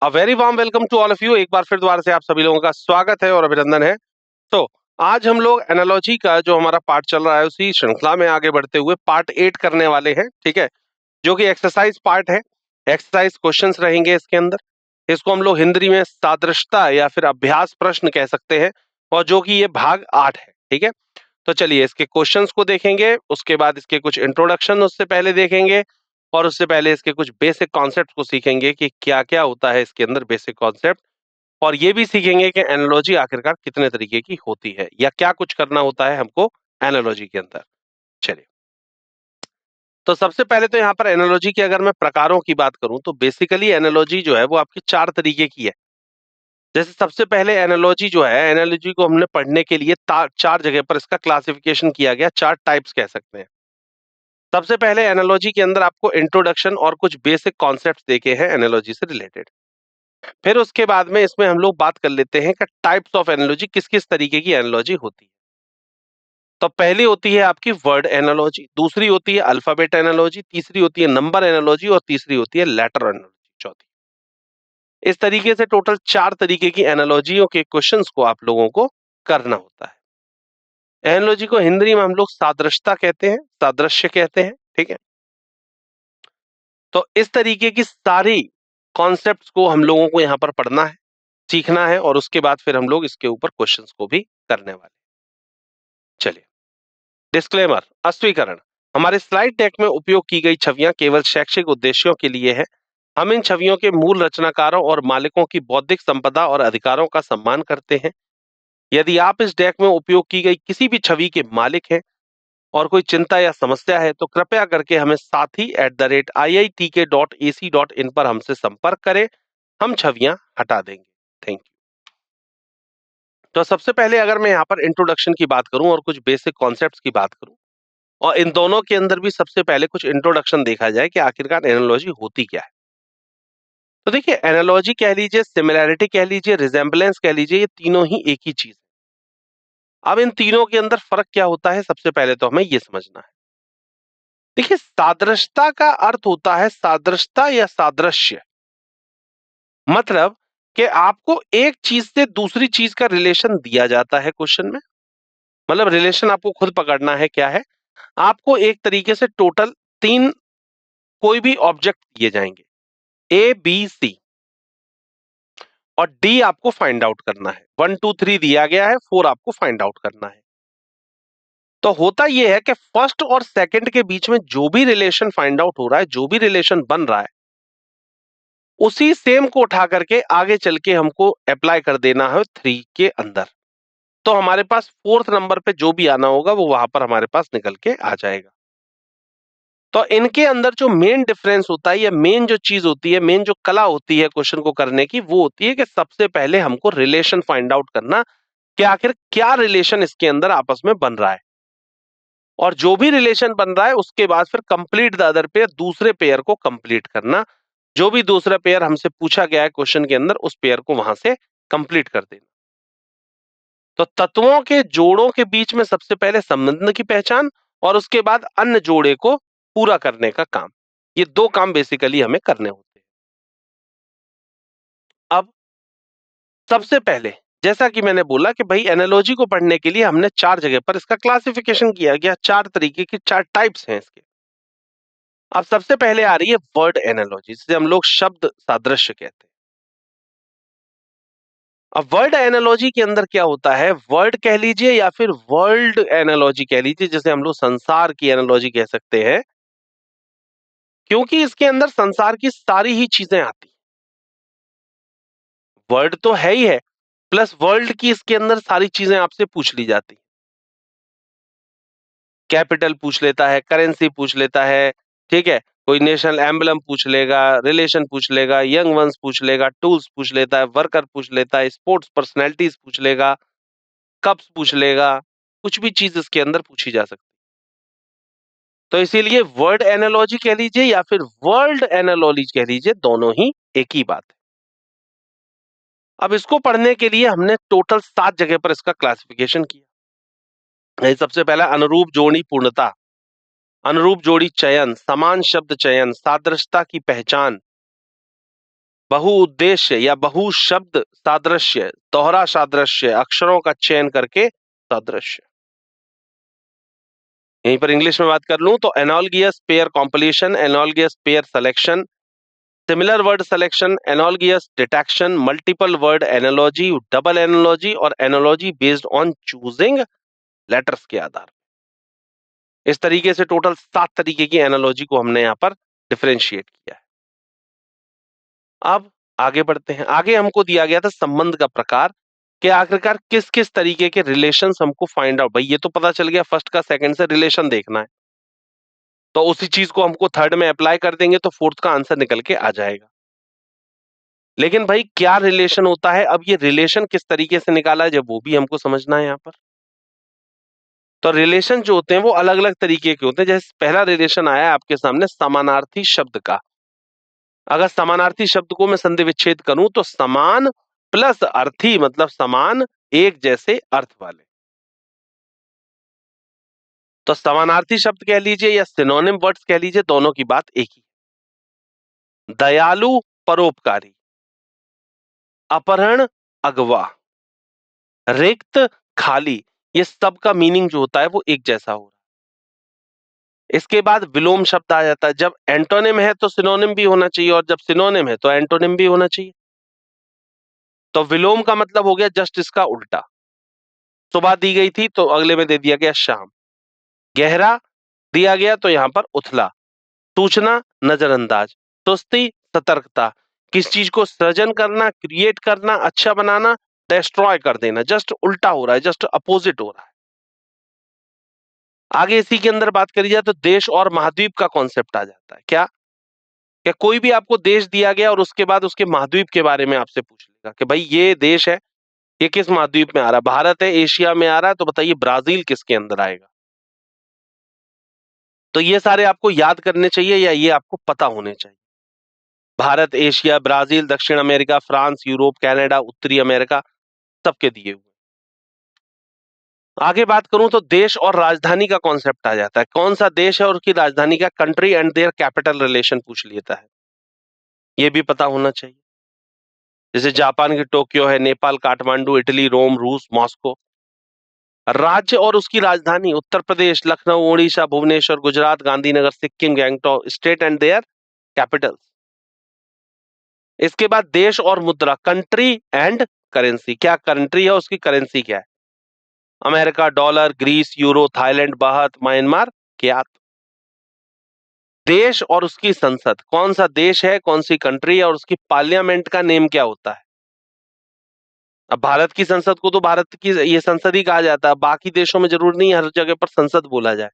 A very warm welcome to all of you. एक बार फिर दोबारा से आप सभी लोगों का स्वागत है और अभिनंदन है। तो आज हम लोग एनालॉजी का जो हमारा पार्ट चल रहा है उसी श्रृंखला में आगे बढ़ते हुए पार्ट 8 करने वाले हैं, ठीक है, जो कि एक्सरसाइज पार्ट है। एक्सरसाइज क्वेश्चंस रहेंगे इसके अंदर। इसको हम लोग हिंदी में सादृश्यता या फिर अभ्यास प्रश्न कह सकते हैं, और जो कि ये भाग 8 है, ठीक है। तो चलिए इसके क्वेश्चंस को देखेंगे, उसके बाद इसके कुछ इंट्रोडक्शन उससे पहले देखेंगे, और उससे पहले इसके कुछ बेसिक कॉन्सेप्ट को सीखेंगे कि क्या क्या होता है इसके अंदर बेसिक कॉन्सेप्ट, और ये भी सीखेंगे कि एनालॉजी आखिरकार कितने तरीके की होती है या क्या कुछ करना होता है हमको एनालॉजी के अंदर। चलिए, तो सबसे पहले तो यहाँ पर एनालॉजी के अगर मैं प्रकारों की बात करूं तो बेसिकली एनालॉजी जो है वो आपकी 4 तरीके की है। जैसे सबसे पहले एनालॉजी जो है, एनालॉजी को हमने पढ़ने के लिए 4 जगह पर इसका क्लासिफिकेशन किया गया, 4 टाइप्स कह सकते हैं। सबसे पहले एनालॉजी के अंदर आपको इंट्रोडक्शन और कुछ बेसिक कॉन्सेप्ट्स देखे हैं एनालॉजी से रिलेटेड। फिर उसके बाद में इसमें हम लोग बात कर लेते हैं कि टाइप्स ऑफ एनालॉजी, किस किस तरीके की एनालॉजी होती है। तो पहली होती है आपकी वर्ड एनालॉजी, दूसरी होती है अल्फाबेट एनालॉजी, तीसरी होती है नंबर एनालॉजी, और तीसरी होती है लेटर एनालॉजी, चौथी। इस तरीके से टोटल 4 तरीके की एनालॉजियों के क्वेश्चंस को आप लोगों को करना होता है। एनालॉजी को हिंदी में हम लोग सादृश्यता कहते हैं, सादृश्य कहते हैं, ठीक है। तो इस तरीके की सारी कॉन्सेप्ट्स को हम लोगों को यहाँ पर पढ़ना है, सीखना है, और उसके बाद फिर हम लोग इसके ऊपर क्वेश्चंस को भी करने वाले। चलिए, डिस्क्लेमर, अस्वीकरण। हमारे स्लाइड डेक में उपयोग की गई छवियां केवल शैक्षिक उद्देश्यों के लिए है। हम इन छवियों के मूल रचनाकारों और मालिकों की बौद्धिक संपदा और अधिकारों का सम्मान करते हैं। यदि आप इस डेक में उपयोग की गई किसी भी छवि के मालिक हैं और कोई चिंता या समस्या है तो कृपया करके हमें sathi@iitk.ac.in पर हमसे संपर्क करें। हम छवियां हटा देंगे। Thank you. तो सबसे पहले अगर मैं यहाँ पर इंट्रोडक्शन की बात करूं और कुछ बेसिक कॉन्सेप्ट्स की बात करूं, और इन दोनों के अंदर भी सबसे पहले कुछ इंट्रोडक्शन देखा जाए कि आखिरकार एनालॉजी होती क्या है। तो देखिए, एनालॉजी कह लीजिए, सिमिलैरिटी कह लीजिए, रिजेम्बलेंस कह लीजिए, ये तीनों ही एक ही चीज है। अब इन तीनों के अंदर फर्क क्या होता है, सबसे पहले तो हमें ये समझना है। देखिए, सादृश्यता का अर्थ होता है सादृश्यता या सादृश्य, मतलब कि आपको एक चीज से दूसरी चीज का रिलेशन दिया जाता है क्वेश्चन में। मतलब रिलेशन आपको खुद पकड़ना है क्या है। आपको एक तरीके से टोटल 3 कोई भी ऑब्जेक्ट दिए जाएंगे, ए बी सी, और डी आपको फाइंड आउट करना है। 1 2 3 दिया गया है, 4 आपको फाइंड आउट करना है। तो होता यह है कि फर्स्ट और सेकंड के बीच में जो भी रिलेशन फाइंड आउट हो रहा है, जो भी रिलेशन बन रहा है, उसी सेम को उठा करके आगे चल के हमको अप्लाई कर देना है 3 के अंदर। तो हमारे पास 4th नंबर पे जो भी आना होगा वो वहां पर हमारे पास निकल के आ जाएगा। तो इनके अंदर जो मेन डिफरेंस होता है या मेन जो चीज होती है, मेन जो कला होती है क्वेश्चन को करने की, वो होती है कि सबसे पहले हमको रिलेशन फाइंड आउट करना कि आखिर क्या रिलेशन इसके अंदर आपस में बन रहा है, और जो भी रिलेशन बन रहा है उसके बाद फिर कंप्लीट द अदर पेयर, दूसरे पेयर को कंप्लीट करना। जो भी दूसरा पेयर हमसे पूछा गया है क्वेश्चन के अंदर, उस पेयर को वहां से कंप्लीट कर देना। तो तत्वों के जोड़ों के बीच में सबसे पहले संबंध की पहचान, और उसके बाद अन्य जोड़े को पूरा करने का काम। ये 2 काम बेसिकली हमें करने होते हैं। अब सबसे पहले, जैसा कि मैंने बोला कि भाई एनालॉजी को पढ़ने के लिए हमने 4 जगह पर इसका क्लासिफिकेशन किया गया, 4 तरीके की 4 टाइप्स हैं इसके। अब सबसे पहले आ रही है वर्ड एनालॉजी, जिसे हम लोग शब्द सादृश्य कहते हैं। अब वर्ड एनालॉजी के अंदर क्या होता है, वर्ड कह लीजिए या फिर वर्ल्ड एनालॉजी कह लीजिए, जिसे हम लोग संसार की एनालॉजी कह सकते हैं, क्योंकि इसके अंदर संसार की सारी ही चीजें आती हैं। वर्ड तो है ही है, प्लस वर्ल्ड की इसके अंदर सारी चीजें आपसे पूछ ली जाती। कैपिटल पूछ लेता है, करेंसी पूछ लेता है, ठीक है, कोई नेशनल एम्बलम पूछ लेगा, रिलेशन पूछ लेगा, यंग वंस पूछ लेगा, टूल्स पूछ लेता है, वर्कर पूछ लेता है, स्पोर्ट्स पर्सनैलिटीज पूछ लेगा, कप्स पूछ लेगा, कुछ भी चीज इसके अंदर पूछी जा सकती। तो इसीलिए वर्ड एनालॉजी कह लीजिए या फिर वर्ल्ड एनालॉजी कह लीजिए, दोनों ही एक ही बात है। अब इसको पढ़ने के लिए हमने टोटल 7 जगह पर इसका क्लासिफिकेशन किया। सबसे पहला अनुरूप जोड़ी पूर्णता, अनुरूप जोड़ी चयन, समान शब्द चयन, सादृश्यता की पहचान, बहुउद्देश्य या बहु शब्द सादृश्य, दोहरा सादृश्य, अक्षरों का चयन करके सादृश्य। यहीं पर इंग्लिश में बात कर लूं तो analogous pair compilation, analogous pair selection, similar word selection, analogous detection, multiple word analogy, double analogy और analogy based on choosing letters के आधार। इस तरीके से टोटल 7 तरीके की एनालॉजी को हमने यहां पर डिफरेंशिएट किया है। अब आगे बढ़ते हैं। आगे हमको दिया गया था संबंध का प्रकार कि आखिरकार किस किस तरीके के रिलेशंस हमको फाइंड आउट, भाई ये तो पता चल गया फर्स्ट का सेकंड से रिलेशन देखना है, तो उसी चीज को हमको थर्ड में अप्लाई कर देंगे तो फोर्थ का आंसर निकल के आ जाएगा। लेकिन भाई क्या रिलेशन होता है, अब ये रिलेशन किस तरीके से निकाला है जब वो भी हमको समझना है यहां पर। तो रिलेशन जो होते हैं वो अलग अलग तरीके के होते हैं। जैसे पहला रिलेशन आया आपके सामने समानार्थी शब्द का। अगर समानार्थी शब्द को मैं संधि विच्छेद करूं तो समान प्लस अर्थी मतलब समान, एक जैसे अर्थ वाले। तो समानार्थी शब्द कह लीजिए या सिनोनिम वर्ड्स कह लीजिए, दोनों की बात एक ही। दयालु परोपकारी, अपहरण अगवा, रिक्त खाली, ये सब का मीनिंग जो होता है वो एक जैसा हो रहा है। इसके बाद विलोम शब्द आ जाता है। जब एंटोनिम है तो सिनोनिम भी होना चाहिए और जब सिनोनिम है तो एंटोनिम भी होना चाहिए। तो विलोम का मतलब हो गया जस्ट इसका उल्टा। सुबह दी गई थी तो अगले में दे दिया गया शाम। गहरा दिया गया तो यहां पर उथला। सूचना नजरअंदाज। सुस्ती सतर्कता। किस चीज को सृजन करना, क्रिएट करना, अच्छा बनाना, डिस्ट्रॉय कर देना, जस्ट उल्टा हो रहा है, जस्ट अपोजिट हो रहा है। आगे इसी के अंदर बात करी जाए तो देश और महाद्वीप का कॉन्सेप्ट आ जाता है। क्या कोई भी आपको देश दिया गया और उसके बाद उसके महाद्वीप के बारे में आपसे पूछ लेगा कि भाई ये देश है, ये किस महाद्वीप में आ रहा है, भारत है, एशिया में आ रहा है, तो बताइए ब्राजील किसके अंदर आएगा। तो ये सारे आपको याद करने चाहिए या ये आपको पता होने चाहिए। भारत, एशिया, ब्राजील, दक्षिण अमेरिका, फ्रांस, यूरोप, कनाडा, उत्तरी अमेरिका, सबके दिए हुए। आगे बात करूं तो देश और राजधानी का कॉन्सेप्ट आ जाता है। कौन सा देश है और उसकी राजधानी का, country and their capital relation पूछ लेता है, ये भी पता होना चाहिए। जैसे जापान की टोक्यो है, नेपाल काठमांडू, इटली रोम, रूस मॉस्को। राज्य और उसकी राजधानी, Uttar Pradesh Lucknow, Odisha Bhubaneswar, Gujarat Gandhinagar, Sikkim Gangtok. State and their capitals. इसके बाद देश और मुद्रा, कंट्री एंड करेंसी। क्या कंट्री है, उसकी करेंसी क्या है। America dollar, Greece euro, Thailand baht, Myanmar kyat. देश और उसकी संसद, कौन सा देश है, कौन सी कंट्री है और उसकी पार्लियामेंट का नेम क्या होता है। अब भारत की संसद को तो भारत की ये संसद ही कहा जाता है, बाकी देशों में जरूर नहीं हर जगह पर संसद बोला जाए।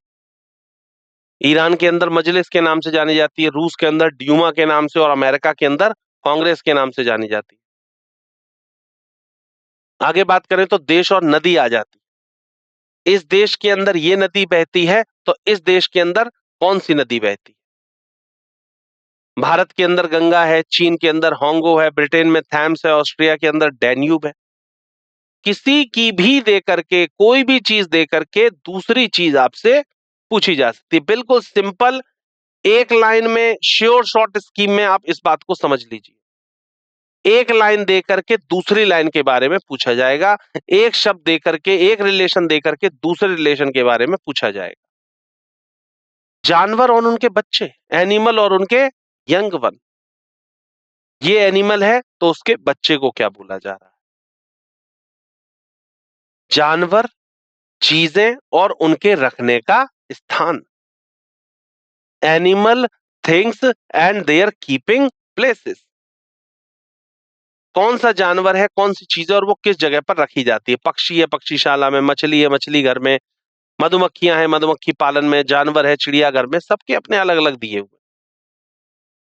ईरान के अंदर मजलिस के नाम से जानी जाती है, रूस के अंदर ड्यूमा के नाम से और अमेरिका के अंदर कांग्रेस के नाम से जानी जाती है। आगे बात करें तो देश और नदी आ जाती है। इस देश के अंदर ये नदी बहती है तो इस देश के अंदर कौन सी नदी बहती है। भारत के अंदर गंगा है, चीन के अंदर होंगो है, ब्रिटेन में थैम्स है, ऑस्ट्रिया के अंदर डैन्यूब है। किसी की भी दे करके, कोई भी चीज दे करके दूसरी चीज आपसे पूछी जा सकती है। बिल्कुल सिंपल, एक लाइन में श्योर शॉर्ट स्कीम में आप इस बात को समझ लीजिए। एक लाइन दे करके दूसरी लाइन के बारे में पूछा जाएगा, एक शब्द दे करके, एक रिलेशन दे करके दूसरे रिलेशन के बारे में पूछा जाएगा। जानवर और उनके बच्चे, एनिमल और उनके यंग वन। ये एनिमल है तो उसके बच्चे को क्या बोला जा रहा है। जानवर, चीजें और उनके रखने का स्थान। Animal, things and their keeping places. कौन सा जानवर है, कौन सी चीज है और वो किस जगह पर रखी जाती है। पक्षी है पक्षीशाला में, मछली है मछली घर में, मधुमक्खियां हैं मधुमक्खी पालन में, जानवर है चिड़ियाघर में, सबके अपने अलग अलग दिए हुए।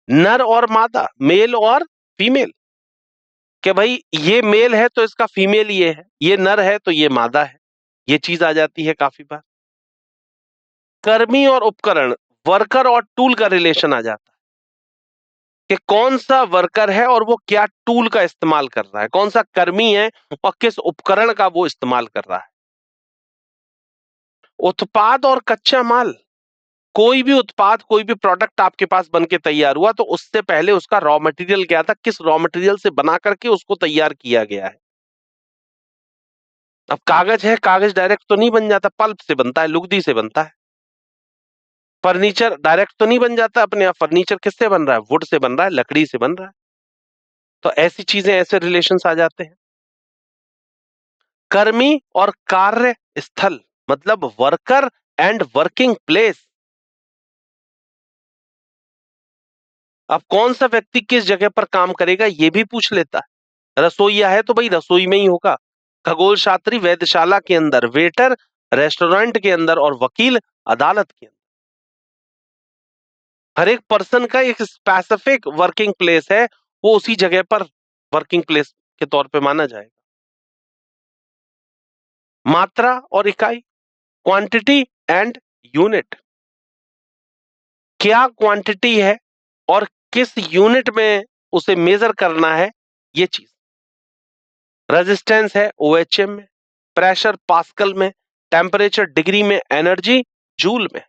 नर और मादा, मेल और फीमेल, कि भाई ये मेल है तो इसका फीमेल ये है, ये नर है तो ये मादा है, ये चीज आ जाती है काफी बार। कर्मी और उपकरण, वर्कर और टूल का रिलेशन आ जाता है कि कौन सा वर्कर है और वो क्या टूल का इस्तेमाल कर रहा है, कौन सा कर्मी है और किस उपकरण का वो इस्तेमाल कर रहा है। उत्पाद और कच्चा माल, कोई भी उत्पाद, कोई भी प्रोडक्ट आपके पास बन के तैयार हुआ तो उससे पहले उसका रॉ मटेरियल क्या था, किस रॉ मटेरियल से बना करके उसको तैयार किया गया है। अब कागज है, कागज डायरेक्ट तो नहीं बन जाता, पल्प से बनता है, लुगदी से बनता है। फर्नीचर डायरेक्ट तो नहीं बन जाता अपने आप, फर्नीचर किससे बन रहा है, वुड से बन रहा है, लकड़ी से बन रहा है। तो ऐसी चीजें, ऐसे रिलेशंस आ जाते हैं। कर्मी और कार्य स्थल मतलब वर्कर एंड वर्किंग प्लेस। अब कौन सा व्यक्ति किस जगह पर काम करेगा ये भी पूछ लेता है। रसोईया है तो भाई रसोई में ही होगा, खगोल शास्त्री वेधशाला के अंदर, वेटर रेस्टोरेंट के अंदर और वकील अदालत के अंदर। हर एक पर्सन का एक स्पेसिफिक वर्किंग प्लेस है, वो उसी जगह पर वर्किंग प्लेस के तौर पे माना जाएगा। मात्रा और इकाई, क्वांटिटी एंड यूनिट। क्या क्वांटिटी है और किस यूनिट में उसे मेजर करना है, ये चीज। रेजिस्टेंस है ओएचएम में, प्रेशर पास्कल में, टेम्परेचर डिग्री में, एनर्जी जूल में,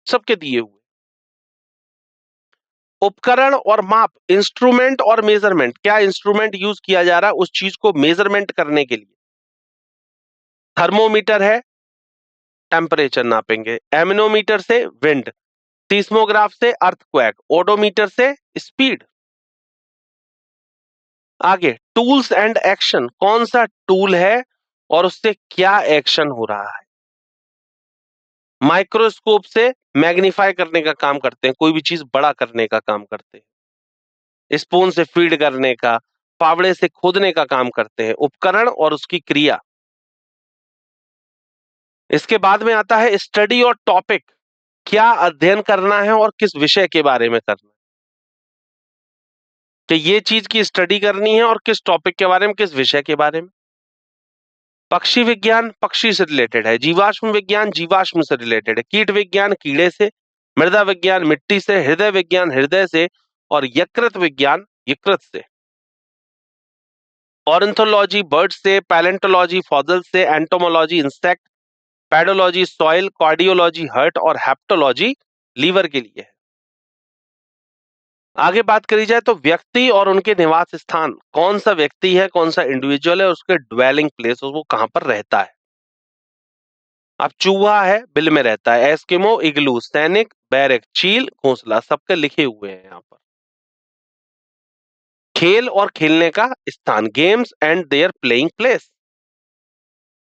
सबके दिए हुए। उपकरण और माप, इंस्ट्रूमेंट और मेजरमेंट, क्या इंस्ट्रूमेंट यूज किया जा रहा है उस चीज को मेजरमेंट करने के लिए। थर्मोमीटर है, टेम्परेचर नापेंगे, एमिनोमीटर से विंड, सीस्मोग्राफ से अर्थक्वेक, ओडोमीटर से स्पीड। आगे टूल्स एंड एक्शन, कौन सा टूल है और उससे क्या एक्शन हो रहा है। माइक्रोस्कोप से मैग्नीफाई करने का काम करते हैं, कोई भी चीज बड़ा करने का काम करते हैं। स्पून से फीड करने का, फावड़े से खोदने का काम करते हैं। उपकरण और उसकी क्रिया। इसके बाद में आता है स्टडी और टॉपिक, क्या अध्ययन करना है और किस विषय के बारे में करना है, कि ये चीज की स्टडी करनी है और किस टॉपिक के बारे में, किस विषय के बारे में। पक्षी विज्ञान पक्षी से रिलेटेड है, जीवाश्म विज्ञान जीवाश्म से रिलेटेड है, कीट विज्ञान कीड़े से, मृदा विज्ञान मिट्टी से, हृदय विज्ञान हृदय से और यकृत विज्ञान यकृत से। ऑर्निथोलॉजी बर्ड से, पैलेंटोलॉजी फॉसिल से, entomology insect, pedology soil, cardiology heart और हेप्टोलॉजी लीवर के लिए है। आगे बात करी जाए तो व्यक्ति और उनके निवास स्थान, कौन सा व्यक्ति है, कौन सा इंडिविजुअल है, उसके ड्वेलिंग प्लेस, वो कहां पर रहता है। अब चूहा है, बिल में रहता है, एस्किमो, इग्लू, सैनिक, बैरक, चील, घोंसला, सबके लिखे हुए हैं यहां पर। खेल और खेलने का स्थान, games and their playing place.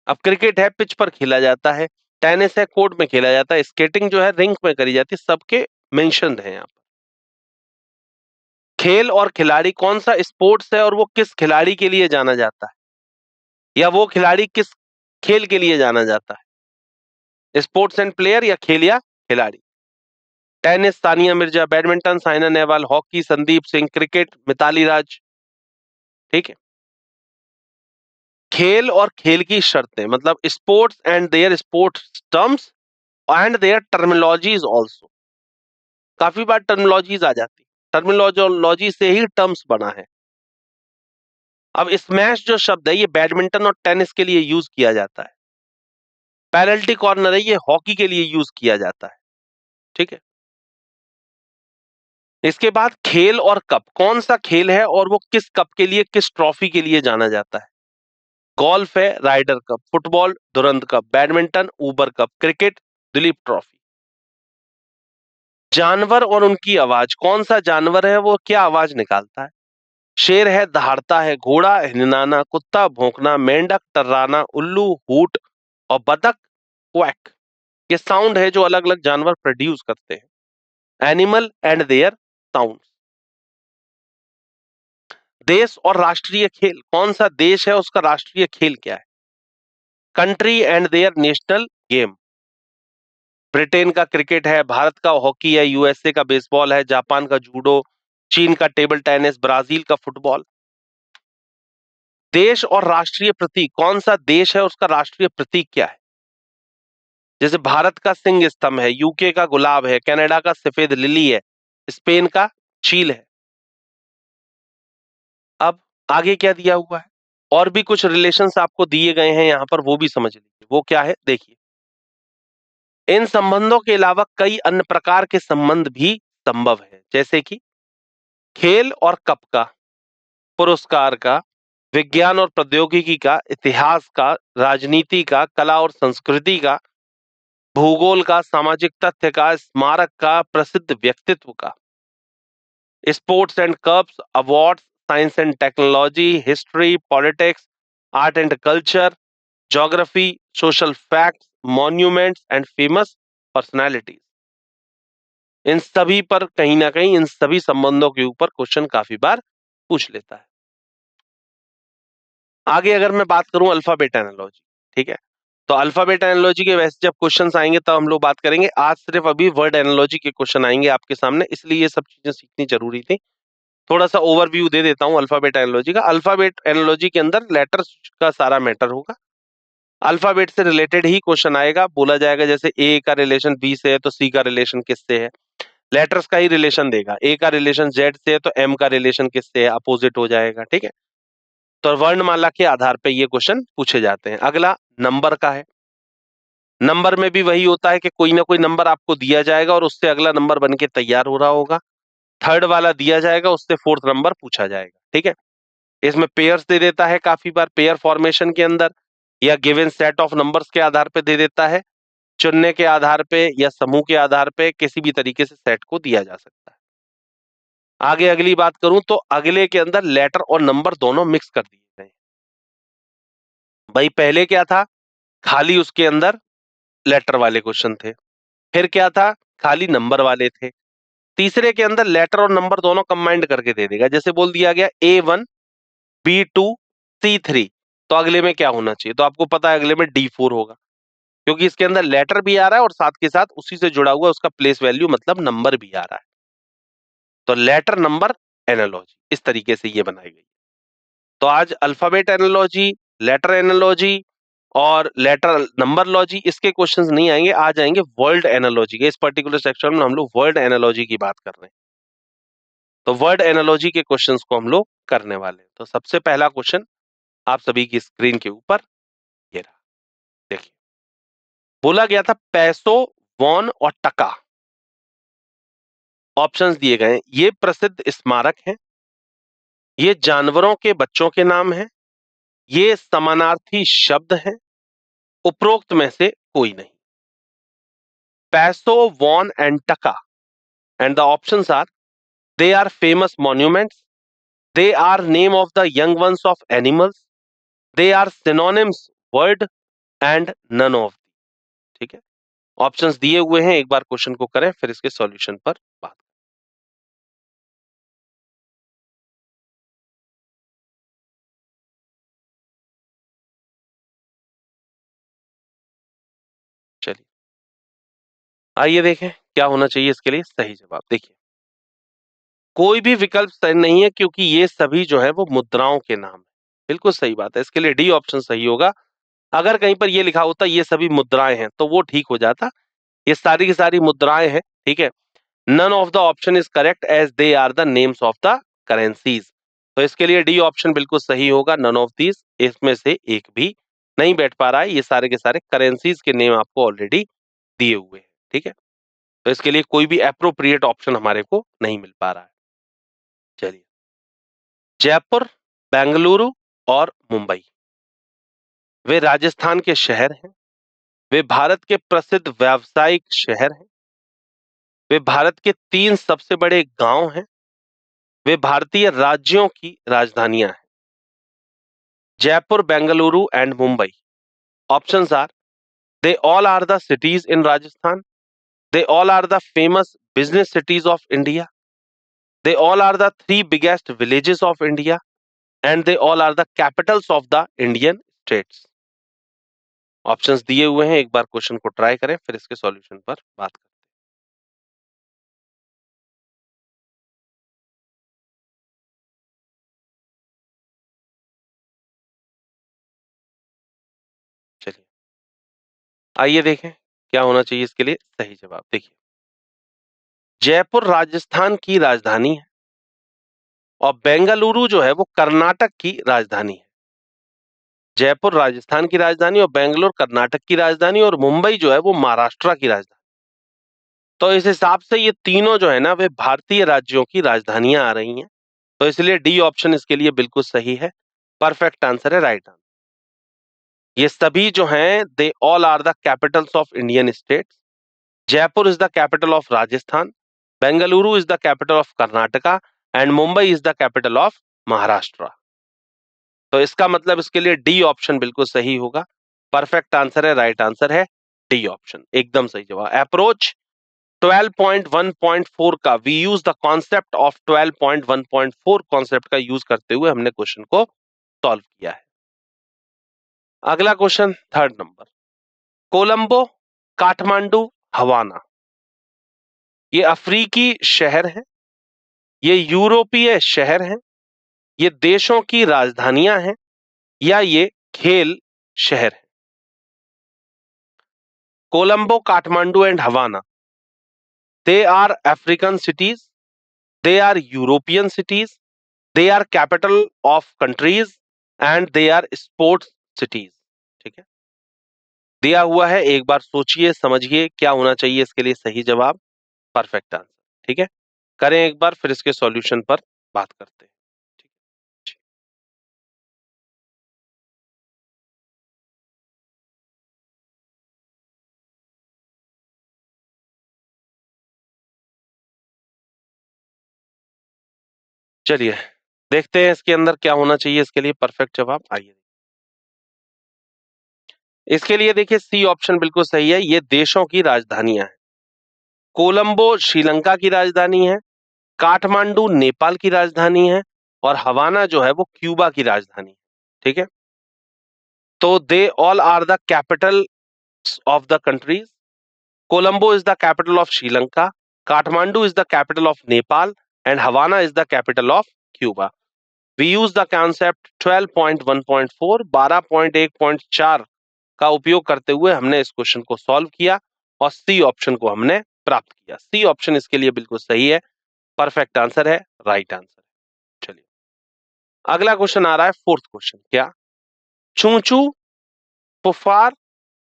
अब क्रिकेट है, पिच पर खेला जाता है, टेनिस है, कोर्ट में खेला जाता है, स्केटिंग जो है रिंक में करी जाती है, सबके मेंशन्ड हैं यहां पर। खेल और खिलाड़ी, कौन सा स्पोर्ट्स है और वो किस खिलाड़ी के लिए जाना जाता है, या वो खिलाड़ी किस खेल के लिए जाना जाता है। स्पोर्ट्स एंड प्लेयर या खेल या खिलाड़ी। Tennis Sania Mirza, badminton Saina Nehwal, hockey Sandeep Singh, cricket Mithali Raj. ठीक है। खेल और खेल की शर्तें मतलब sports and their sports terms and their terminologies also. काफी बार टर्मिनोलॉजीज आ जाती, टर्मिनोलॉजी से ही टर्म्स बना है। अब स्मैश जो शब्द है ये बैडमिंटन और टेनिस के लिए यूज किया जाता है। पेनल्टी कॉर्नर है, ये हॉकी के लिए यूज किया जाता है। ठीक है। इसके बाद खेल और कप, कौन सा खेल है और वो किस कप के लिए, किस ट्रॉफी के लिए जाना जाता है। गोल्फ है, Ryder cup, football Durand cup, badminton Uber cup, cricket Duleep trophy. जानवर और उनकी आवाज, कौन सा जानवर है वो क्या आवाज निकालता है। शेर है, दहाड़ता है, घोड़ा हिननाना, कुत्ता भौंकना, मेंढक टर्राना, उल्लू हूट और बतख क्वैक। ये साउंड है जो अलग अलग जानवर प्रोड्यूस करते हैं। Animal and their sound. देश और राष्ट्रीय खेल, कौन सा देश है उसका राष्ट्रीय खेल क्या है। Country and there national game. Britain का क्रिकेट है, भारत का हॉकी है, यूएसए का बेसबॉल है, जापान का जूडो, चीन का टेबल टेनिस, ब्राजील का फुटबॉल। देश और राष्ट्रीय प्रतीक, कौन सा देश है उसका राष्ट्रीय प्रतीक क्या है। जैसे भारत का सिंह स्तंभ है, यूके का गुलाब है, कनाडा का सफेद लिली है, स्पेन का चील है। अब आगे क्या दिया हुआ है, और भी कुछ रिलेशंस आपको दिए गए हैं यहां पर, वो भी समझ लीजिए। वो क्या है देखिए। इन संबंधों के अलावा कई अन्य प्रकार के संबंध भी संभव है, जैसे कि खेल और कप का, पुरस्कार का, विज्ञान और प्रौद्योगिकी का, इतिहास का, राजनीति का, कला और संस्कृति का, भूगोल का, सामाजिक तथ्य का, स्मारक का, प्रसिद्ध व्यक्तित्व का, sports and cups, awards, science and technology, history, politics, art and culture, geography, social facts, monuments and famous personalities. इन सभी पर कहीं ना कहीं इन सभी संबंधों के ऊपर क्वेश्चन काफी बार पूछ लेता है। आगे अगर मैं बात करूं अल्फाबेट एनालॉजी, ठीक है, तो अल्फाबेट एनालॉजी के वैसे जब क्वेश्चंस आएंगे तब हम लोग बात करेंगे। आज सिर्फ अभी वर्ड एनालॉजी के क्वेश्चन आएंगे आपके सामने, इसलिए ये सब चीजें सीखनी जरूरी थी। थोड़ा सा ओवरव्यू दे देता हूं अल्फाबेट एनालॉजी का। अल्फाबेट एनालॉजी के अंदर लेटर्स का सारा मैटर होगा। अल्फाबेट से रिलेटेड ही क्वेश्चन आएगा। बोला जाएगा जैसे ए का रिलेशन बी से है तो सी का रिलेशन किससे है, लेटर्स का ही रिलेशन देगा। ए का रिलेशन जेड से है तो एम का रिलेशन किससे है, अपोजिट हो जाएगा, ठीक है। तो वर्णमाला के आधार पे ये क्वेश्चन पूछे जाते हैं। अगला नंबर का है। नंबर में भी वही होता है कि कोई ना कोई नंबर आपको दिया जाएगा और उससे अगला नंबर बन के तैयार हो रहा होगा। थर्ड वाला दिया जाएगा, उससे फोर्थ नंबर पूछा जाएगा, ठीक है। इसमें पेयर्स दे देता है काफी बार, पेयर फॉर्मेशन के अंदर, या गिवन सेट ऑफ नंबर्स के आधार पे दे देता है, चुनने के आधार पे या समूह के आधार पे, किसी भी तरीके से सेट को दिया जा सकता है। आगे अगली बात करूं तो अगले के अंदर लेटर और नंबर दोनों मिक्स कर दिए गए। भाई पहले क्या था, खाली उसके अंदर लेटर वाले क्वेश्चन थे, फिर क्या था, खाली नंबर वाले थे। तीसरे के अंदर लेटर और नंबर दोनों कंबाइंड करके दे देगा। जैसे बोल दिया गया A1 B2 C3, तो अगले में क्या होना चाहिए, तो आपको पता है अगले में D4 होगा, क्योंकि इसके अंदर लेटर भी आ रहा है और साथ के साथ उसी से जुड़ा हुआ उसका प्लेस वैल्यू मतलब नंबर भी आ रहा है। तो लेटर नंबर एनालॉजी इस तरीके से ये बनाई गई। तो आज अल्फाबेट एनालॉजी, लेटर एनालॉजी और लेटर नंबर लॉजी, इसके क्वेश्चंस नहीं आएंगे। आज आएंगे वर्ड एनालॉजी के। इस पर्टिकुलर सेक्शन में हम लोग वर्ड एनालॉजी की बात कर रहे हैं। तो वर्ड एनालॉजी के क्वेश्चंस को हम लोग करने वाले हैं। तो सबसे पहला क्वेश्चन आप सभी की स्क्रीन के ऊपर ये रहा, देखिए। बोला गया था पैसो, वॉन और टका, ऑप्शंस दिए गए हैं। ये प्रसिद्ध स्मारक हैं, ये जानवरों के बच्चों के नाम हैं, ये समानार्थी शब्द हैं, उपरोक्त में से कोई नहीं। पैसो, वॉन एंड टका, and the options are: they are famous monuments, they are name of the young ones of animals, they are synonyms word, and none of। ठीक है, ऑप्शंस दिए हुए हैं, एक बार क्वेश्चन को करें फिर इसके सॉल्यूशन पर बात। चलिए आइए देखें क्या होना चाहिए इसके लिए सही जवाब। देखिए कोई भी विकल्प सही नहीं है, क्योंकि ये सभी जो है वो मुद्राओं के नाम है। बिल्कुल सही बात है, इसके लिए डी ऑप्शन सही होगा। अगर कहीं पर ये लिखा होता ये सभी मुद्राएं हैं तो वो ठीक हो जाता। ये सारी की सारी मुद्राएं हैं, ठीक है। None of the option is correct as they are the names of the currencies. तो इसके लिए डी ऑप्शन बिल्कुल सही होगा, नन ऑफ दीज, इसमें से एक भी नहीं बैठ पा रहा है। ये सारे के सारे करेंसीज के नेम आपको ऑलरेडी दिए हुए हैं, ठीक है। तो इसके लिए कोई भी एप्रोप्रिएट ऑप्शन हमारे को नहीं मिल पा रहा है। चलिए, जयपुर, बेंगलुरु और मुंबई, वे राजस्थान के शहर हैं, वे भारत के प्रसिद्ध व्यावसायिक शहर हैं, वे भारत के 3 सबसे बड़े गांव हैं, वे भारतीय राज्यों की राजधानियां हैं। Jaipur, Bengaluru and Mumbai, options are: they all are the cities in Rajasthan, they all are the famous business cities of India, they all are the 3 biggest villages of India, and they all are the capitals of the Indian states। Options दिए हुए हैं, एक बार question को try करें फिर इसके solution पर बात करें। चलिए आइए देखें क्या होना चाहिए इसके लिए सही जवाब। देखिए जयपुर राजस्थान की राजधानी है और बेंगलुरु जो है वो कर्नाटक की राजधानी है। जयपुर राजस्थान की राजधानी और बेंगलोर कर्नाटक की राजधानी और मुंबई जो है वो महाराष्ट्र की राजधानी। तो इस हिसाब से ये तीनों जो है ना वे भारतीय राज्यों की राजधानियां आ रही हैं। तो इसलिए डी ऑप्शन इसके लिए बिल्कुल सही है। परफेक्ट आंसर है, राइट आंसर। ये सभी जो हैं they all are the capitals of Indian states. Jaipur is the capital of Rajasthan, Bengaluru is the capital of Karnataka and Mumbai is the capital of Maharashtra. तो इसका मतलब इसके लिए डी ऑप्शन बिल्कुल सही होगा। परफेक्ट आंसर है, राइट आंसर है डी ऑप्शन, एकदम सही जवाब। अप्रोच 12.1.4 का we use the concept of 12.1.4 concept का यूज करते हुए हमने क्वेश्चन को सॉल्व किया है। अगला question third number, Colombo, Kathmandu, Havana, ये अफ्रीकी शहर है, ये यूरोपीय शहर है, ये देशों की राजधानियां हैं, या ये खेल शहर है? Colombo, Kathmandu and Havana, they are African cities, they are European cities, they are capital of countries and they are sports cities. ठीक है, दिया हुआ है, एक बार सोचिए समझिए क्या होना चाहिए इसके लिए सही जवाब। Perfect answer. ठीक है, करें एक बार फिर इसके सॉल्यूशन पर बात करते हैं। ठीक है जी। चलिए देखते हैं इसके अंदर क्या होना चाहिए इसके लिए परफेक्ट जवाब। आइए, इसके लिए देखिए सी ऑप्शन बिल्कुल सही है, ये देशों की राजधानियां हैं। कोलंबो श्रीलंका की राजधानी है, काठमांडू नेपाल की राजधानी है और हवाना जो है वो क्यूबा की राजधानी है। ठीक है, तो they all are the capital of the countries. Colombo is the capital of Sri Lanka, Kathmandu is the capital of Nepal and Havana is the capital of Cuba. We use the concept 12.1.4 12.1.4 का उपयोग करते हुए हमने इस क्वेश्चन को सॉल्व किया और सी ऑप्शन को हमने प्राप्त किया। सी ऑप्शन इसके लिए बिल्कुल सही है, परफेक्ट आंसर है, राइट आंसर है। चलिए अगला क्वेश्चन आ रहा है, फोर्थ क्वेश्चन, क्या चूचू, पुफार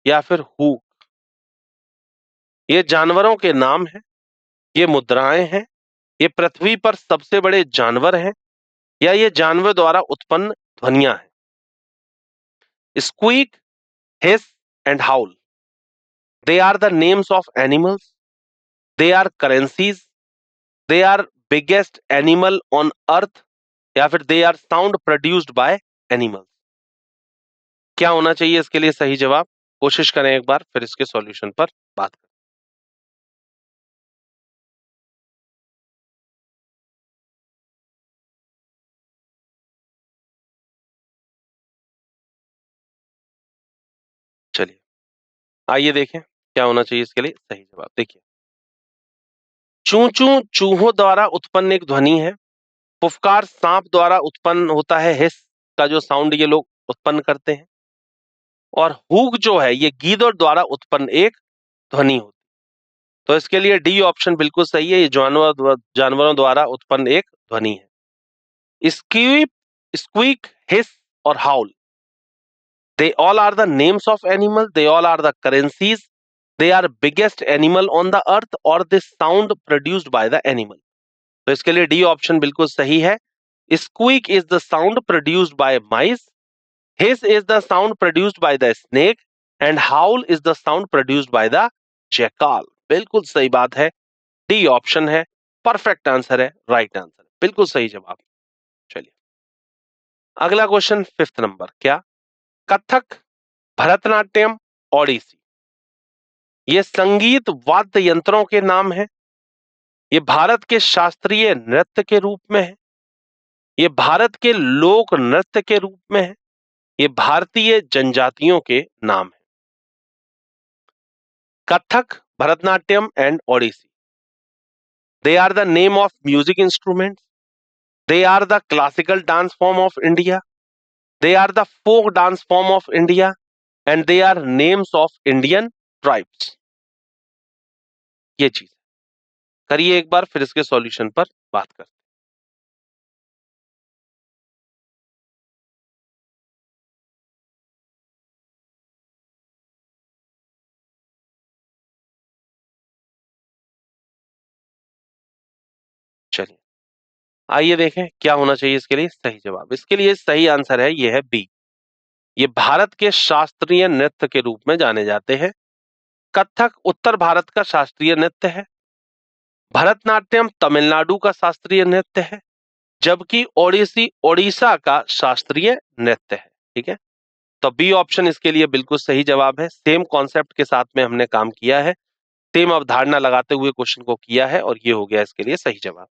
या फिर हु, ये जानवरों के नाम हैं, ये मुद्राएं हैं, ये पृथ्वी पर सबसे बड़े जानवर हैं, या ये जानवर द्वारा उत्पन्न ध्वनियां हैं? Squeak, hiss and howl, they are the names of animals, they are currencies, they are biggest animal on earth, या फिर they are sound produced by animals. क्या होना चाहिए इसके लिए सही जवाब? कोशिश करें एक बार फिर इसके सॉल्यूशन पर बात करें। चलिए आइए देखें क्या होना चाहिए इसके लिए सही जवाब। देखिए, चू चू चूहों द्वारा उत्पन्न एक ध्वनि है, फुफकार सांप द्वारा उत्पन्न होता है, हिस का जो साउंड ये लोग उत्पन्न करते हैं, और हुक जो है ये गीदड़ द्वारा उत्पन्न एक ध्वनि होती है। तो इसके लिए डी ऑप्शन बिल्कुल सही है, ये जानवरों द्वारा उत्पन्न एक ध्वनि है। स्क्वीप, स्क्वीक, हिस और हाउल, they all are the names of animal, they all are the currencies, they are biggest animal on the earth or the sound produced by the animal। तो इसके लिए डी ऑप्शन बिल्कुल सही है। Squeak is the sound produced by mice, hiss is the sound produced by the snake and howl is the sound produced by the jackal. बिल्कुल सही बात है, डी ऑप्शन है, परफेक्ट आंसर है, राइट आंसर, बिल्कुल सही जवाब। चलिए अगला क्वेश्चन फिफ्थ नंबर, क्या कथक, भरतनाट्यम, ओडिसी, ये संगीत वाद्य यंत्रों के नाम हैं, ये भारत के शास्त्रीय नृत्य के रूप में है, ये भारत के लोक नृत्य के रूप में है, ये भारतीय जनजातियों के नाम है। Kathak, Bharatanatyam and Odissi, they are the name of music instruments, they are the classical dance form of India, they are the folk dance form of India and they are names of Indian tribes. ये चीज करिए एक बार फिर इसके solution पर बात करते हैं। चलिए आइए देखें क्या होना चाहिए इसके लिए सही जवाब। इसके लिए सही आंसर है, ये है बी। ये भारत के शास्त्रीय नृत्य के रूप में जाने जाते हैं। कथक उत्तर भारत का शास्त्रीय नृत्य है। भरतनाट्यम तमिलनाडु का शास्त्रीय नृत्य है, जबकि ओडिसी ओडिशा का शास्त्रीय नृत्य है। ठीक है, तो बी ऑप्शन इसके लिए बिल्कुल सही जवाब है। सेम कॉन्सेप्ट के साथ में हमने काम किया है, सेम अवधारणा लगाते हुए क्वेश्चन को किया है, और ये हो गया इसके लिए सही जवाब।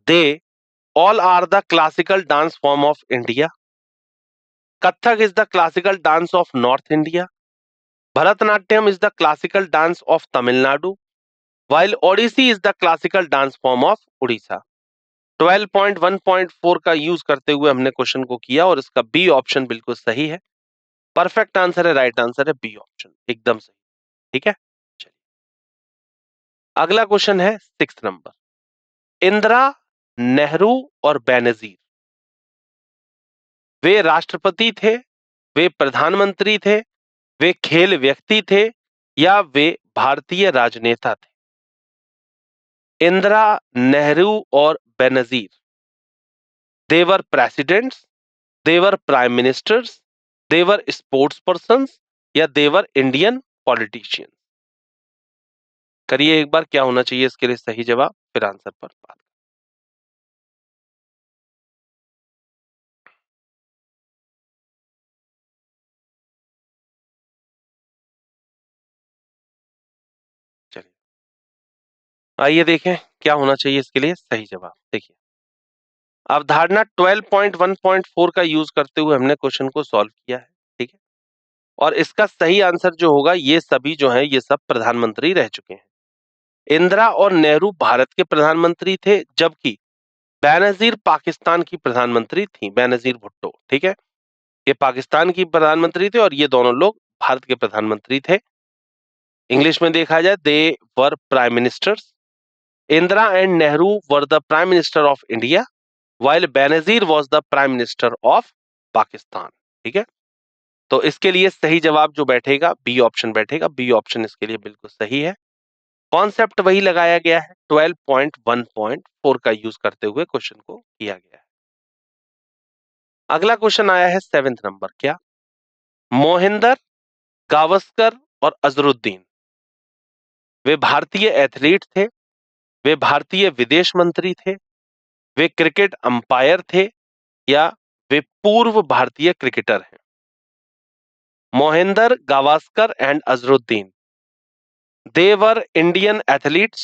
They all are the classical dance form of India. Kathak is the classical dance of north India. Bharatanatyam is the classical dance of Tamil Nadu, while Odissi is the classical dance form of Orissa. 12.1.4 का यूज करते हुए हमने क्वेश्चन को किया, और इसका बी ऑप्शन बिल्कुल सही है। परफेक्ट आंसर है, राइट आंसर है बी ऑप्शन, एकदम सही। ठीक है, चलिए अगला क्वेश्चन है 6 नंबर। इंदिरा, नेहरू और बेनजीर, वे राष्ट्रपति थे, वे प्रधानमंत्री थे, वे खेल व्यक्ति थे, या वे भारतीय राजनेता थे? इंदिरा, नेहरू और बेनजीर, देवर प्रेसिडेंट्स, देवर प्राइम मिनिस्टर्स, देवर स्पोर्ट्स पर्संस, या देवर इंडियन पॉलिटिशियन? करिए एक बार, क्या होना चाहिए इसके लिए सही जवाब, फिर आंसर पर बात। चलिए आइए देखें क्या होना चाहिए इसके लिए सही जवाब। देखिए अवधारणा 12.1.4 का यूज करते हुए हमने क्वेश्चन को सॉल्व किया है। ठीक है, और इसका सही आंसर जो होगा, ये सभी जो है ये सब प्रधानमंत्री रह चुके हैं। इंदिरा और नेहरू भारत के प्रधानमंत्री थे, जबकि बेनजीर पाकिस्तान की प्रधानमंत्री थी, बेनजीर भुट्टो। ठीक है, ये पाकिस्तान की प्रधानमंत्री थे और ये दोनों लोग भारत के प्रधानमंत्री थे। इंग्लिश में देखा जाए, they were prime ministers. Indira and Nehru were the prime minister of India, while Benazir was the prime minister of Pakistan. ठीक है, तो इसके लिए सही जवाब जो बैठेगा, बी ऑप्शन बैठेगा। बी ऑप्शन इसके लिए बिल्कुल सही है। कॉन्सेप्ट वही लगाया गया है, 12.1.4 का यूज करते हुए क्वेश्चन को किया गया है। अगला क्वेश्चन आया है 7th नंबर। क्या मोहिंदर, गावस्कर और अजरुद्दीन, वे भारतीय एथलीट थे, वे भारतीय विदेश मंत्री थे, वे क्रिकेट अंपायर थे, या वे पूर्व भारतीय क्रिकेटर हैं? Mohinder, Gavaskar and Azharuddin, they were Indian athletes,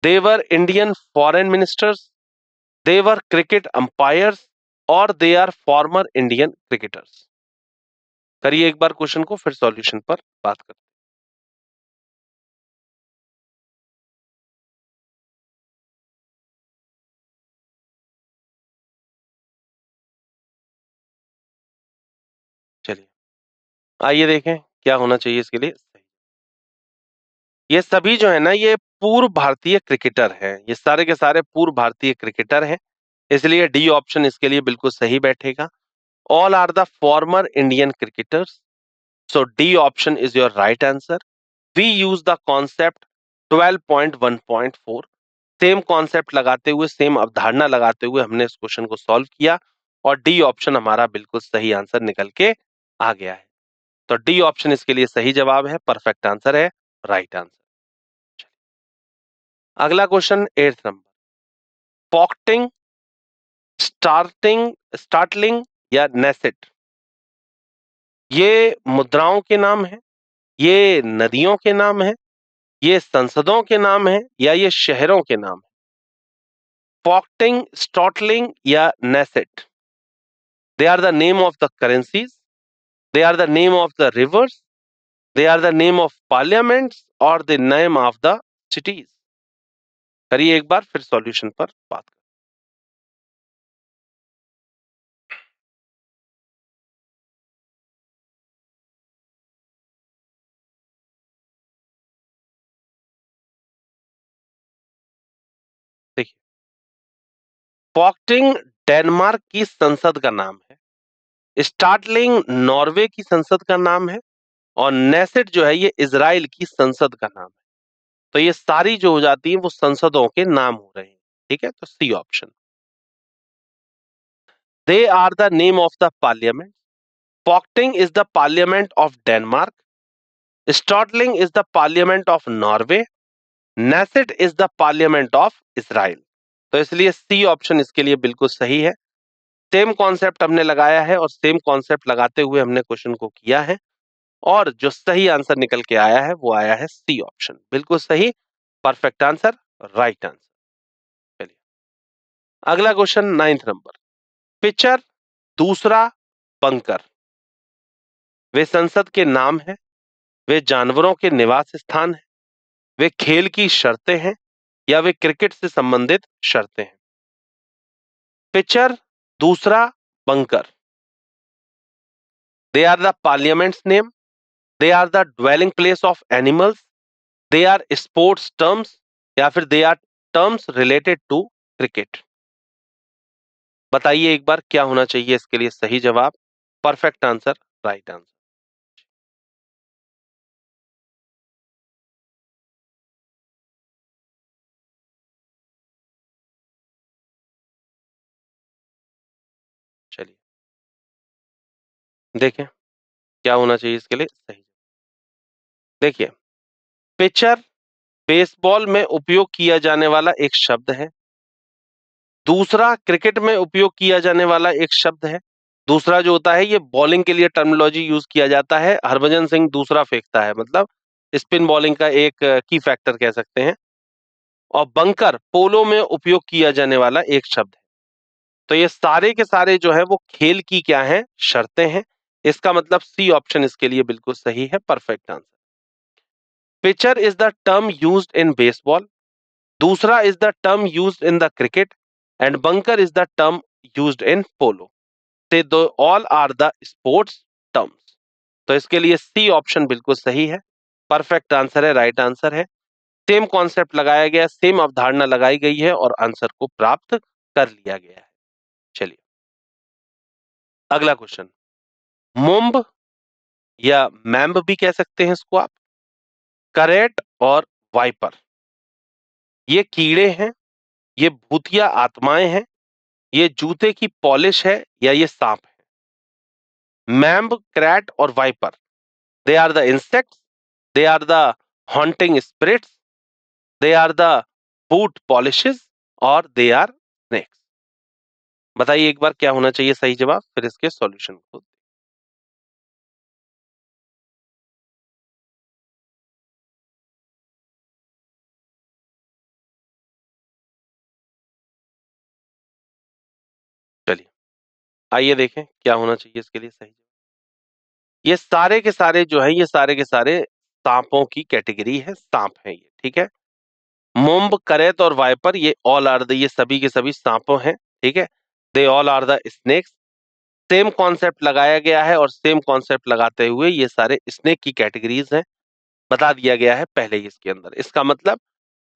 they were Indian foreign ministers, they were cricket umpires, or they are former Indian cricketers? करिए एक बार क्वेश्चन को, फिर सॉल्यूशन पर बात करते हैं। चलिए आइए देखें क्या होना चाहिए इसके लिए सही। ये सभी जो है ना, ये पूर्व भारतीय क्रिकेटर हैं, ये सारे के सारे पूर्व भारतीय क्रिकेटर हैं, इसलिए डी ऑप्शन इसके लिए बिल्कुल सही बैठेगा। All are the former Indian cricketers, so D option is your right answer. We use the concept 12.1.4, same concept लगाते हुए, सेम अवधारणा लगाते हुए हमने इस क्वेश्चन को सॉल्व किया, और डी ऑप्शन हमारा बिल्कुल सही आंसर निकल के आ गया है। तो डी ऑप्शन इसके लिए सही जवाब है, परफेक्ट आंसर है, राइट आंसर। अगला क्वेश्चन 8th नंबर। पॉक्टिंग, स्टार्टलिंग या नेसेट, ये मुद्राओं के नाम है, ये नदियों के नाम है, ये संसदों के नाम है, या ये शहरों के नाम है? पॉक्टिंग, स्टॉटलिंग या Knesset, they are the name of the currencies, they are the name of the rivers, they are the name of parliaments, और the name of the cities? करिए एक बार, फिर सॉल्यूशन पर बात करें। देखिए पॉक्टिंग डेनमार्क की संसद का नाम है, स्टार्टलिंग नॉर्वे की संसद का नाम है, और नेसेट जो है ये इजराइल की संसद का नाम है। तो ये सारी जो हो जाती है वो संसदों के नाम हो रहे हैं, ठीक है, तो C option. They are the name of the parliament. Folketing is the parliament of Denmark. Storting is the parliament of Norway. Knesset is the parliament of Israel. तो इसलिए सी ऑप्शन इसके लिए बिल्कुल सही है। सेम कॉन्सेप्ट हमने लगाया है और सेम कॉन्सेप्ट लगाते हुए हमने क्वेश्चन को किया है, और जो सही आंसर निकल के आया है वो आया है सी ऑप्शन, बिल्कुल सही, परफेक्ट आंसर, राइट आंसर। चलिए अगला question 9th number. Picture, doosra, bunker, वे संसद के नाम है, वे जानवरों के निवास स्थान है, वे खेल की शर्तें हैं, या वे क्रिकेट से संबंधित शर्तें हैं। Pitcher, doosra, bunker, they are the parliaments name, they are the dwelling place of animals, they are sports terms, या फिर they are terms related to cricket. बताइए एक बार क्या होना चाहिए इसके लिए सही जवाब, परफेक्ट आंसर, राइट आंसर। चलिए देखें क्या होना चाहिए इसके लिए सही। देखिए, पिचर बेसबॉल में उपयोग किया जाने वाला एक शब्द है। दूसरा, क्रिकेट में उपयोग किया जाने वाला एक शब्द है। दूसरा जो होता है ये बॉलिंग के लिए टर्मिनोलॉजी यूज किया जाता है, हरभजन सिंह दूसरा फेंकता है, मतलब स्पिन बॉलिंग का एक की फैक्टर कह सकते हैं। और बंकर पोलो में उपयोग किया जाने वाला एक शब्द है। तो ये सारे के सारे जो है वो खेल की क्या है, शर्तें हैं। इसका मतलब सी ऑप्शन इसके लिए बिल्कुल सही है, perfect answer. Pitcher is the term used in baseball, दूसरा is the term used in the cricket, and bunker is the term used in polo. they do all are the sports terms. तो इसके लिए C option बिल्कुल सही है, perfect answer है, right answer है। Same concept लगाया गया, सेम अवधारणा लगाई गई है और आंसर को प्राप्त कर लिया गया है। चलिए अगला क्वेश्चन। मुंब या मैम्ब भी कह सकते हैं इसको आप, करेट और वाइपर, ये कीड़े हैं, ये भूतिया आत्माएं हैं, ये जूते की पॉलिश है, या ये सांप है। मैम्ब, क्रैट और viper, they are the insects, they are the haunting spirits, they are the boot polishes, और दे आर स्नेक्स। बताइए एक बार क्या होना चाहिए सही जवाब, फिर इसके सॉल्यूशन को। चलिए आइए देखें क्या होना चाहिए इसके लिए सही। ये सारे के सारे जो है, ये सारे के सारे सांपों की कैटेगरी है, सांप है ये, ठीक है। मुंब, करेत और वाइपर, ये ऑल आर द, ये सभी के सभी सांपों हैं, ठीक है। They all are the snakes. Same concept लगाया गया है और सेम कॉन्सेप्ट लगाते हुए ये सारे स्नेक की कैटेगरीज हैं, बता दिया गया है पहले ही इसके अंदर। इसका मतलब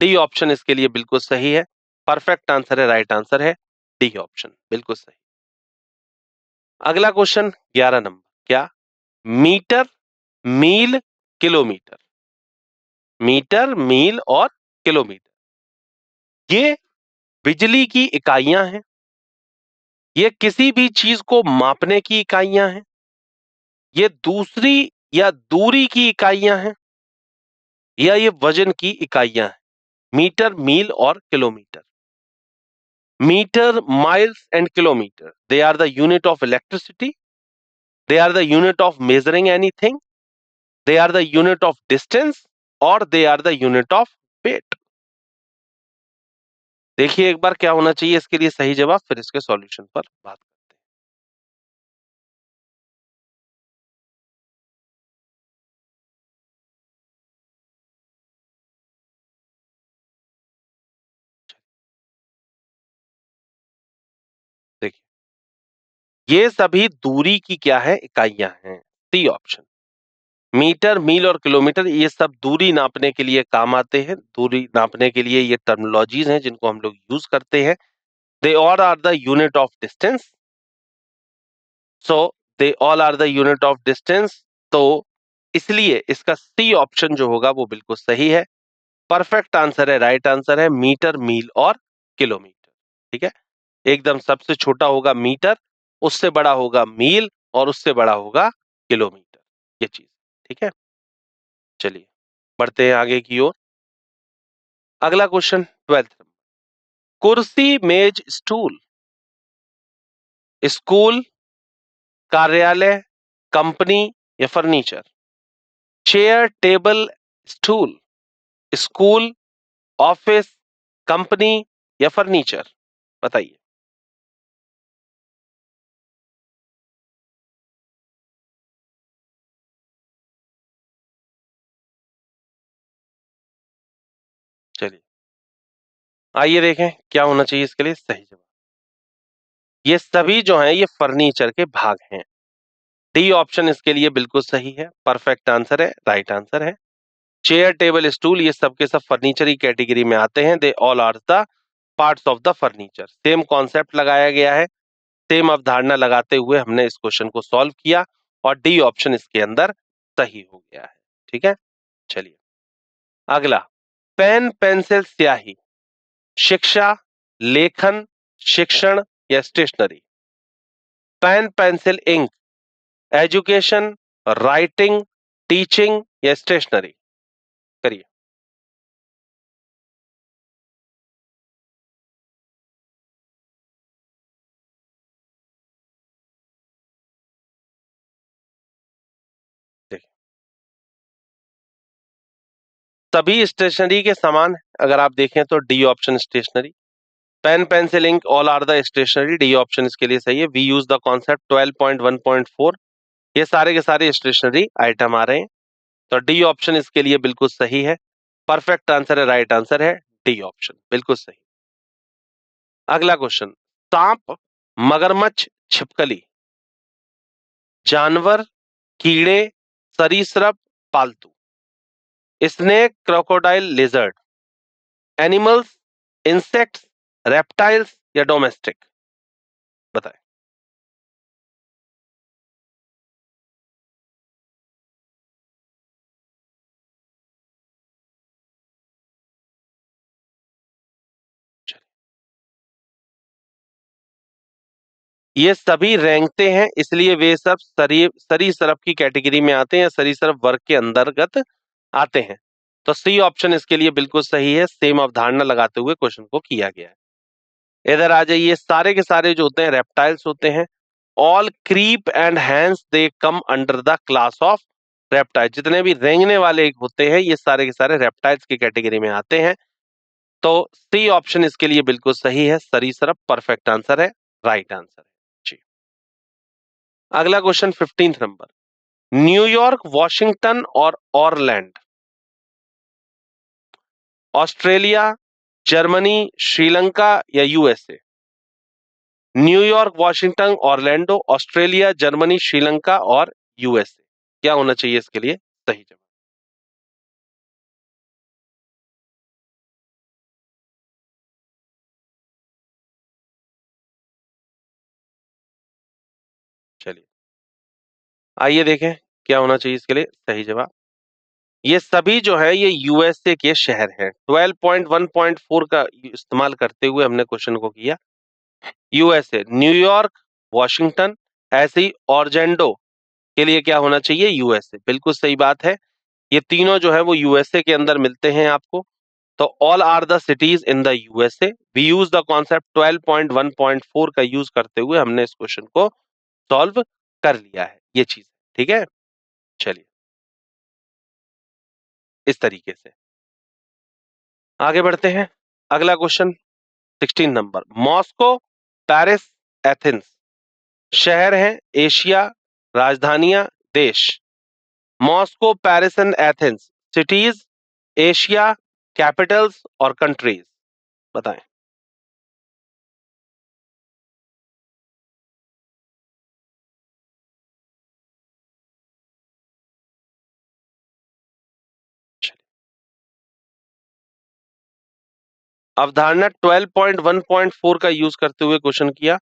डी ऑप्शन इसके लिए बिल्कुल सही है, परफेक्ट आंसर है, राइट आंसर है, डी ऑप्शन बिल्कुल सही। अगला क्वेश्चन 11 नंबर। क्या? मीटर, मील, किलोमीटर, मीटर, मील और किलोमीटर, ये बिजली की इकाइयां हैं, ये किसी भी चीज को मापने की इकाइयां हैं, ये दूसरी या दूरी की इकाइयां हैं, या ये वजन की इकाइयां हैं। मीटर, मील और kilometre. Metre, miles and kilometre, they are the unit of electricity, they are the unit of measuring anything, they are the unit of distance, or they are the unit of weight। देखिए एक बार क्या होना चाहिए इसके लिए सही जवाब, फिर इसके सॉल्यूशन पर बात करते हैं। देखिए ये सभी दूरी की क्या है, इकाइयां हैं, सी ऑप्शन। मीटर, मील और किलोमीटर, ये सब दूरी नापने के लिए काम आते हैं, दूरी नापने के लिए ये टर्मिनोलॉजीज हैं जिनको हम लोग यूज करते हैं। They all are the unit of distance, so they all are the unit of distance. तो इसलिए इसका सी ऑप्शन जो होगा वो बिल्कुल सही है, परफेक्ट आंसर है, राइट आंसर है मीटर, मील और किलोमीटर। ठीक है, एकदम सबसे छोटा होगा मीटर, उससे बड़ा होगा मील और उससे बड़ा होगा किलोमीटर, ये चीज। ठीक है, चलिए बढ़ते हैं आगे की ओर। अगला क्वेश्चन 12th। कुर्सी, मेज, स्टूल, स्कूल, कार्यालय, कंपनी या furniture. Chair, table, stool, school, office, company या फर्नीचर, बताइए। चलिए आइए देखें क्या होना चाहिए इसके लिए सही जवाब। ये सभी जो हैं ये फर्नीचर के भाग हैं। डी ऑप्शन इसके लिए बिल्कुल सही है, परफेक्ट आंसर है, राइट आंसर है। चेयर, टेबल, स्टूल ये सब के सब फर्नीचर की कैटेगरी में आते हैं। They all are the parts of the furniture. Same concept लगाया गया है, सेम अवधारणा लगाते हुए हमने इस क्वेश्चन को सॉल्व किया और डी ऑप्शन इसके अंदर सही हो गया है। ठीक है, चलिए अगला। पेन, पेंसिल, स्याही, शिक्षा, लेखन, शिक्षण या stationery. Pen, pencil, ink, education, writing, teaching या स्टेशनरी, करिए। देखिए सभी स्टेशनरी के समान है। अगर आप देखें तो D option stationery. Pen, pencil, ink all are the stationery, D option इसके लिए सही है। वी यूज द कॉन्सेप्ट 12.1.4, ये सारे के सारे स्टेशनरी आइटम आ रहे हैं। तो डी ऑप्शन इसके लिए बिल्कुल सही है, परफेक्ट आंसर है, राइट आंसर है डी ऑप्शन, बिल्कुल सही। अगला क्वेश्चन। सांप, मगरमच्छ, छिपकली, जानवर, कीड़े, सरीसृप, पालतू। Snake, crocodile, lizard. Animals, insects, reptiles या डोमेस्टिक, बताएं। ये सभी रेंगते हैं, इसलिए वे सब सरीसृप की कैटेगरी में आते हैं या सरीसृप वर्ग के अंतर्गत आते हैं। तो सी ऑप्शन इसके लिए बिल्कुल सही है, सेम अवधारणा लगाते हुए क्वेश्चन को किया गया है। इधर आ जाइए, सारे के सारे जो होते हैं रेप्टाइल्स होते हैं। All creep and hence they come under the class of reptile. जितने भी रेंगने वाले होते हैं ये सारे के सारे रेप्टाइल्स की कैटेगरी में आते हैं। तो सी ऑप्शन इसके लिए बिल्कुल सही है, सरीसृप परफेक्ट आंसर है, राइट आंसर है जी। अगला question 15th number. New York, Washington और ऑरलैंड, ऑस्ट्रेलिया, जर्मनी, श्रीलंका या USA. New York, Washington, Orlando, Australia, Germany, Sri Lanka और यूएसए, क्या होना चाहिए इसके लिए सही जवाब। चलिए आइए देखें क्या होना चाहिए इसके लिए सही जवाब। ये सभी जो है ये यूएसए के शहर हैं। 12.1.4 का इस्तेमाल करते हुए हमने क्वेश्चन को किया। यूएसए, न्यूयॉर्क, वॉशिंगटन, ऐसे ही ऑरजेंडो के लिए क्या होना चाहिए यूएसए, बिल्कुल सही बात है। ये तीनों जो है वो यूएसए के अंदर मिलते हैं आपको। तो all are the cities in the USA. We use the concept 12.1.4 का यूज करते हुए हमने इस क्वेश्चन को सॉल्व कर लिया है, ये चीज। ठीक है, चलिए इस तरीके से आगे बढ़ते हैं। अगला question 16 number. Moscow, Paris, Athens, शहर हैं, एशिया, राजधानियां, देश। Moscow, Paris and Athens, cities, Asia, Capitals और कंट्रीज, बताएं। अवधारणा 12.1.4 का यूज करते हुए क्वेश्चन किया।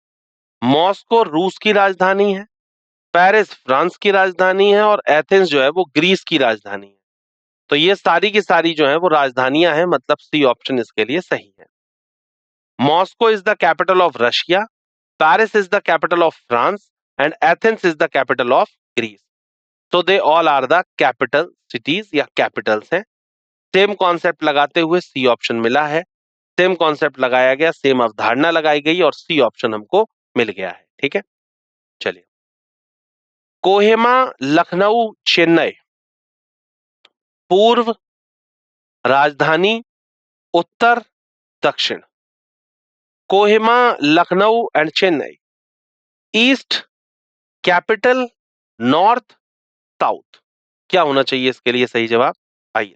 मॉस्को रूस की राजधानी है, पेरिस फ्रांस की राजधानी है और एथेंस जो है वो ग्रीस की राजधानी है। तो ये सारी की सारी जो है वो राजधानियां हैं, मतलब सी ऑप्शन इसके लिए सही है। Moscow is the capital of Russia, Paris is the capital of France and Athens is the capital of Greece. तो they all are the capital cities या कैपिटल्स हैं। सेम कॉन्सेप्ट लगाते हुए सी ऑप्शन मिला है, सेम कॉन्सेप्ट लगाया गया, same अवधारणा लगाई गई और सी ऑप्शन हमको मिल गया है। ठीक है, चलिए। कोहिमा, लखनऊ, चेन्नई पूर्व, राजधानी, उत्तर, दक्षिण। Kohima, Lucknow and Chennai, east, capital, north, south. क्या होना चाहिए इसके लिए सही जवाब? आइए,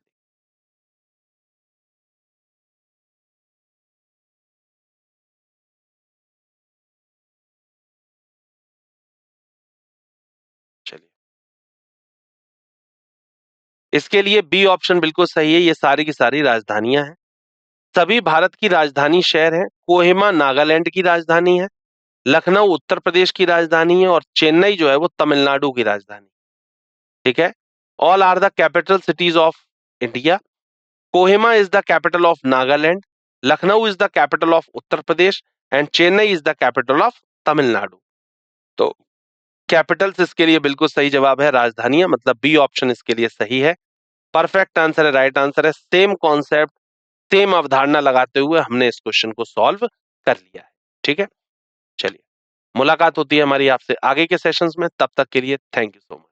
चलिए। इसके लिए बी ऑप्शन बिल्कुल सही है, ये सारी की सारी राजधानियां हैं। सभी भारत की राजधानी शहर है। कोहिमा नागालैंड की राजधानी है, लखनऊ उत्तर प्रदेश की राजधानी है और चेन्नई जो है वो तमिलनाडु की राजधानी। ठीक है, all are the capital cities of India. Kohima is the capital of Nagaland, Lucknow is the capital of Uttar Pradesh and Chennai is the capital of Tamil Nadu. तो कैपिटल्स इसके लिए बिल्कुल सही जवाब है, राजधानियां, मतलब बी ऑप्शन इसके लिए सही है। परफेक्ट आंसर है, राइट आंसर है। सेम कॉन्सेप्ट, सेम अवधारणा लगाते हुए हमने इस क्वेश्चन को सॉल्व कर लिया है। ठीक है, चलिए, मुलाकात होती है हमारी आपसे आगे के सेशंस में। तब तक के लिए थैंक यू सो मच।